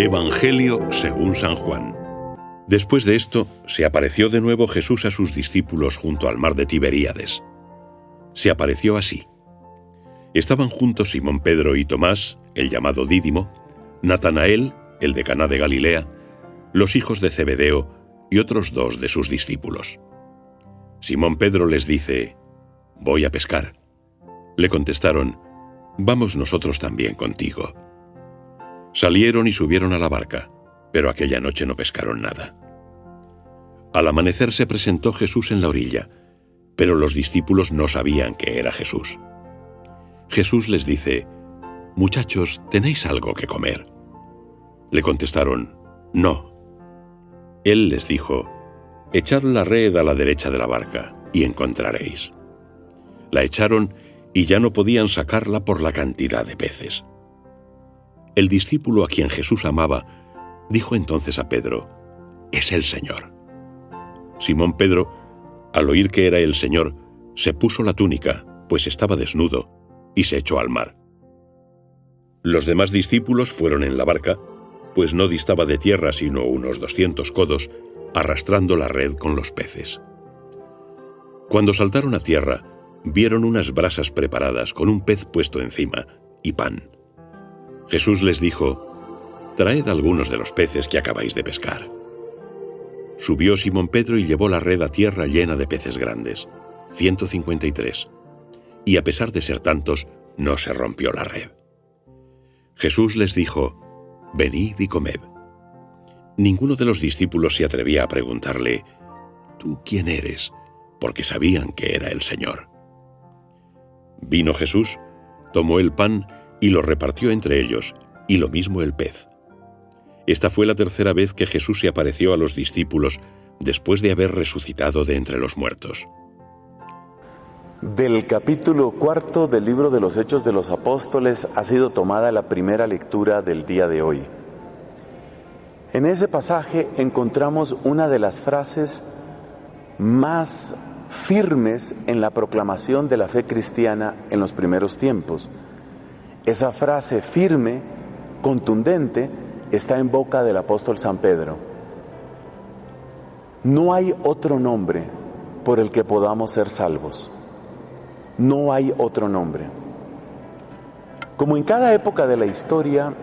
Evangelio según San Juan. Después de esto, se apareció de nuevo Jesús a sus discípulos junto al mar de Tiberíades. Se apareció así. Estaban juntos Simón Pedro y Tomás, el llamado Dídimo, Natanael, el de Caná de Galilea, los hijos de Zebedeo y otros 2 de sus discípulos. Simón Pedro les dice: «Voy a pescar». Le contestaron: «Vamos nosotros también contigo». Salieron y subieron a la barca, pero aquella noche no pescaron nada. Al amanecer se presentó Jesús en la orilla, pero los discípulos no sabían que era Jesús. Jesús les dice: «Muchachos, ¿tenéis algo que comer?». Le contestaron: «No». Él les dijo: «Echad la red a la derecha de la barca, y encontraréis». La echaron y ya no podían sacarla por la cantidad de peces. El discípulo a quien Jesús amaba dijo entonces a Pedro: «Es el Señor». Simón Pedro, al oír que era el Señor, se puso la túnica, pues estaba desnudo, y se echó al mar. Los demás discípulos fueron en la barca, pues no distaba de tierra sino unos 200 codos, arrastrando la red con los peces. Cuando saltaron a tierra, vieron unas brasas preparadas con un pez puesto encima y pan. Jesús les dijo: «Traed algunos de los peces que acabáis de pescar». Subió Simón Pedro y llevó la red a tierra llena de peces grandes, 153, y a pesar de ser tantos, no se rompió la red. Jesús les dijo: «Venid y comed». Ninguno de los discípulos se atrevía a preguntarle: «¿Tú quién eres?», porque sabían que era el Señor. Vino Jesús, tomó el pan y lo repartió entre ellos, y lo mismo el pez. Esta fue la tercera vez que Jesús se apareció a los discípulos después de haber resucitado de entre los muertos. Del capítulo 4 del libro de los Hechos de los Apóstoles ha sido tomada la primera lectura del día de hoy. En ese pasaje encontramos una de las frases más firmes en la proclamación de la fe cristiana en los primeros tiempos. Esa frase firme, contundente, está en boca del apóstol San Pedro. No hay otro nombre por el que podamos ser salvos. No hay otro nombre. Como en cada época de la historia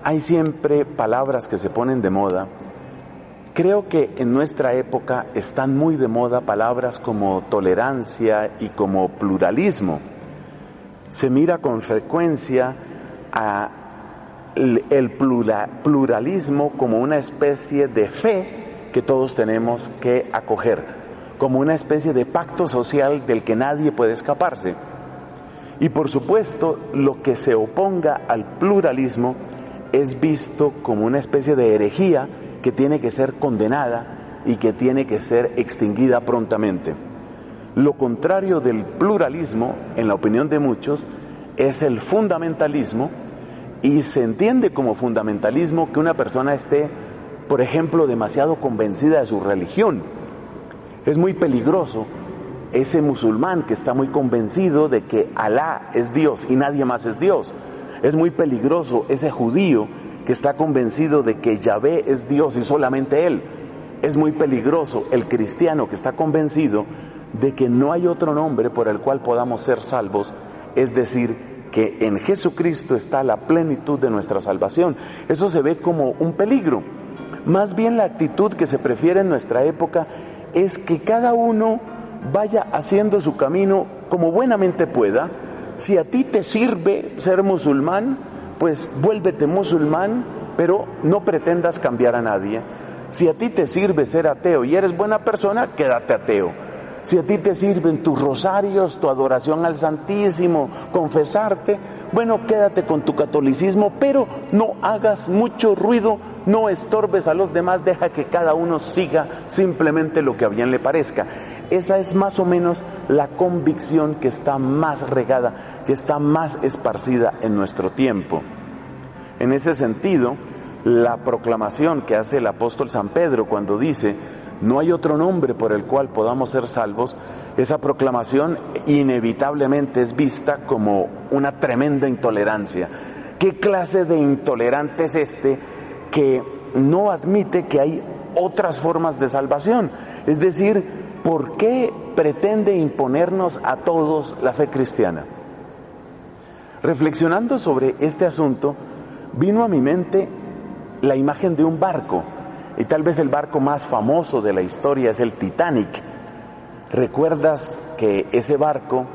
hay siempre palabras que se ponen de moda, creo que en nuestra época están muy de moda palabras como tolerancia y como pluralismo. Se mira con frecuencia el pluralismo como una especie de fe que todos tenemos que acoger, como una especie de pacto social del que nadie puede escaparse. Y por supuesto, lo que se oponga al pluralismo es visto como una especie de herejía que tiene que ser condenada y que tiene que ser extinguida prontamente. Lo contrario del pluralismo, en la opinión de muchos, es el fundamentalismo, y se entiende como fundamentalismo que una persona esté, por ejemplo, demasiado convencida de su religión. Es muy peligroso ese musulmán que está muy convencido de que Alá es Dios y nadie más es Dios. Es muy peligroso ese judío que está convencido de que Yahvé es Dios y solamente Él. Es muy peligroso el cristiano que está convencido de que no hay otro nombre por el cual podamos ser salvos, es decir, que en Jesucristo está la plenitud de nuestra salvación. Eso se ve como un peligro. Más bien la actitud que se prefiere en nuestra época es que cada uno vaya haciendo su camino como buenamente pueda. Si a ti te sirve ser musulmán, pues vuélvete musulmán, pero no pretendas cambiar a nadie. Si a ti te sirve ser ateo y eres buena persona, quédate ateo. Si a ti te sirven tus rosarios, tu adoración al Santísimo, confesarte, bueno, quédate con tu catolicismo, pero no hagas mucho ruido, no estorbes a los demás, deja que cada uno siga simplemente lo que a bien le parezca. Esa es más o menos la convicción que está más regada, que está más esparcida en nuestro tiempo. En ese sentido, la proclamación que hace el apóstol San Pedro cuando dice: no hay otro nombre por el cual podamos ser salvos, esa proclamación inevitablemente es vista como una tremenda intolerancia. ¿Qué clase de intolerante es este que no admite que hay otras formas de salvación. Es decir, ¿por qué pretende imponernos a todos la fe cristiana? Reflexionando sobre este asunto, vino a mi mente la imagen de un barco, y tal vez el barco más famoso de la historia es el Titanic. ¿Recuerdas que ese barco,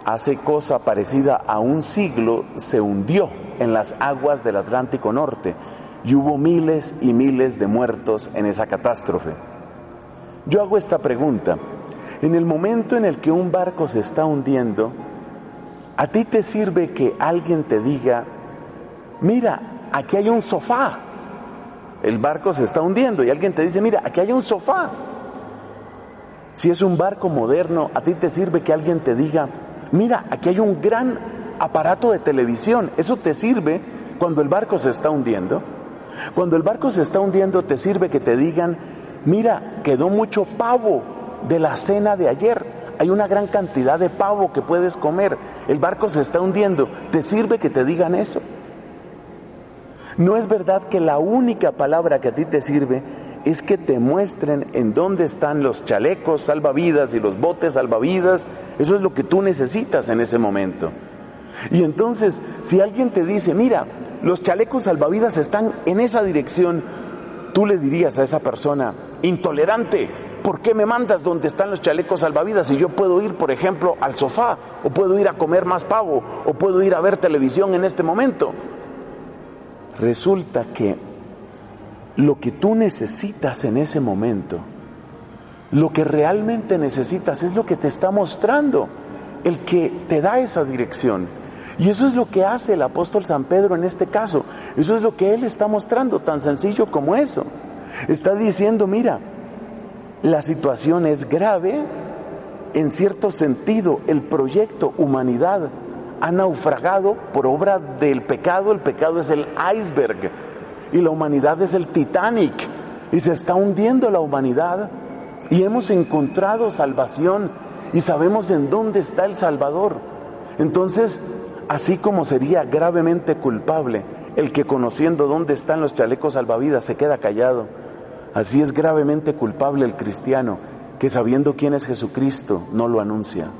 hace cosa parecida a un siglo, se hundió en las aguas del Atlántico Norte y hubo miles y miles de muertos en esa catástrofe? Yo hago esta pregunta: en el momento en el que un barco se está hundiendo, ¿a ti te sirve que alguien te diga, mira, aquí hay un sofá? El barco se está hundiendo y alguien te dice, mira, aquí hay un sofá. Si es un barco moderno, ¿a ti te sirve que alguien te diga, mira, aquí hay un gran aparato de televisión? ¿Eso te sirve cuando el barco se está hundiendo? Cuando el barco se está hundiendo, ¿te sirve que te digan, mira, quedó mucho pavo de la cena de ayer? Hay una gran cantidad de pavo que puedes comer. El barco se está hundiendo. ¿Te sirve que te digan eso? ¿No es verdad que la única palabra que a ti te sirve es que te muestren en dónde están los chalecos salvavidas y los botes salvavidas? Eso es lo que tú necesitas en ese momento. Y entonces, si alguien te dice, mira, los chalecos salvavidas están en esa dirección, tú le dirías a esa persona, intolerante, ¿por qué me mandas donde están los chalecos salvavidas si yo puedo ir, por ejemplo, al sofá, o puedo ir a comer más pavo, o puedo ir a ver televisión en este momento? Resulta que lo que tú necesitas en ese momento, lo que realmente necesitas es lo que te está mostrando el que te da esa dirección. Y eso es lo que hace el apóstol San Pedro en este caso. Eso es lo que él está mostrando, tan sencillo como eso. Está diciendo, mira, la situación es grave, en cierto sentido el proyecto humanidad ha naufragado por obra del pecado. El pecado es el iceberg y la humanidad es el Titanic, y se está hundiendo la humanidad, y hemos encontrado salvación y sabemos en dónde está el Salvador. Entonces, así como sería gravemente culpable el que conociendo dónde están los chalecos salvavidas se queda callado, así es gravemente culpable el cristiano que sabiendo quién es Jesucristo no lo anuncia.